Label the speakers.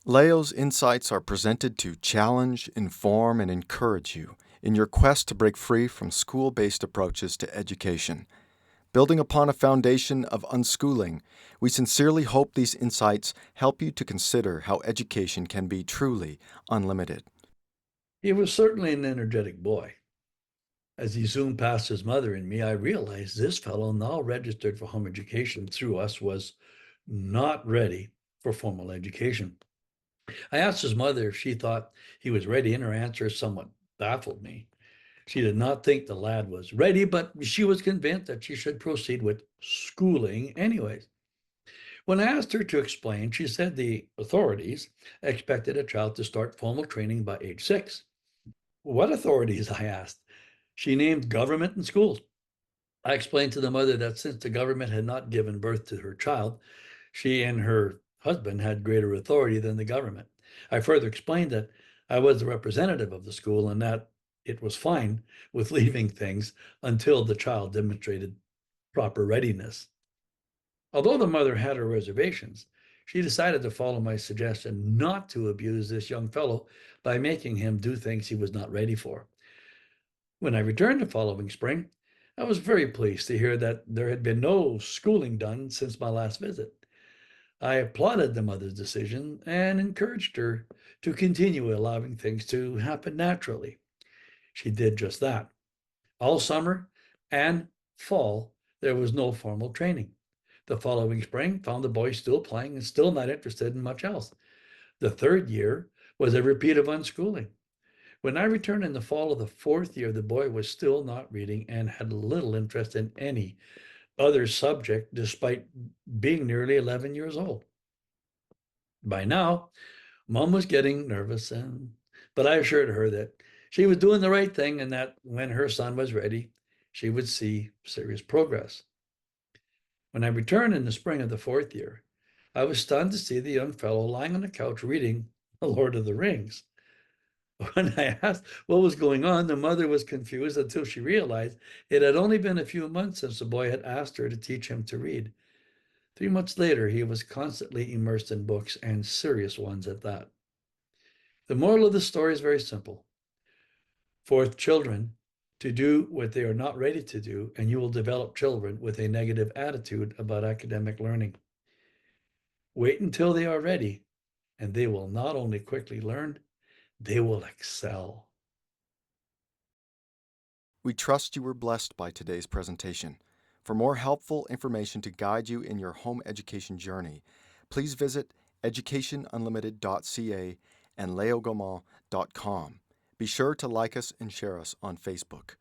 Speaker 1: Leo's insights are presented to challenge, inform, and encourage you in your quest to break free from school-based approaches to education. Building upon a foundation of unschooling, we sincerely hope these insights help you to consider how education can be truly unlimited.
Speaker 2: He was certainly an energetic boy. As he zoomed past his mother and me, I realized this fellow, now registered for home education through us, was not ready for formal education. I asked his mother if she thought he was ready, and her answer somewhat baffled me. She did not think the lad was ready, but she was convinced that she should proceed with schooling anyways. When I asked her to explain, she said the authorities expected a child to start formal training by age 6. What authorities? I asked. She named government and schools. I explained to the mother that since the government had not given birth to her child, she and her husband had greater authority than the government. I further explained that I was the representative of the school and that it was fine with leaving things until the child demonstrated proper readiness. Although the mother had her reservations, she decided to follow my suggestion not to abuse this young fellow by making him do things he was not ready for. When I returned the following spring, I was very pleased to hear that there had been no schooling done since my last visit. I applauded the mother's decision and encouraged her to continue allowing things to happen naturally. She did just that. All summer and fall, there was no formal training. The following spring found the boys still playing and still not interested in much else. The third year was a repeat of unschooling. When I returned in the fall of the fourth year, the boy was still not reading and had little interest in any other subject, despite being nearly 11 years old. By now, Mom was getting nervous, but I assured her that she was doing the right thing and that when her son was ready, she would see serious progress. When I returned in the spring of the fourth year, I was stunned to see the young fellow lying on the couch reading The Lord of the Rings. When I asked what was going on, the mother was confused until she realized it had only been a few months since the boy had asked her to teach him to read. 3 months later, he was constantly immersed in books, and serious ones at that. The moral of the story is very simple. Force children to do what they are not ready to do, and you will develop children with a negative attitude about academic learning. Wait until they are ready, and they will not only quickly learn, they will excel.
Speaker 1: We trust you were blessed by today's presentation. For more helpful information to guide you in your home education journey, please visit educationunlimited.ca and leogaumont.com. Be sure to like us and share us on Facebook.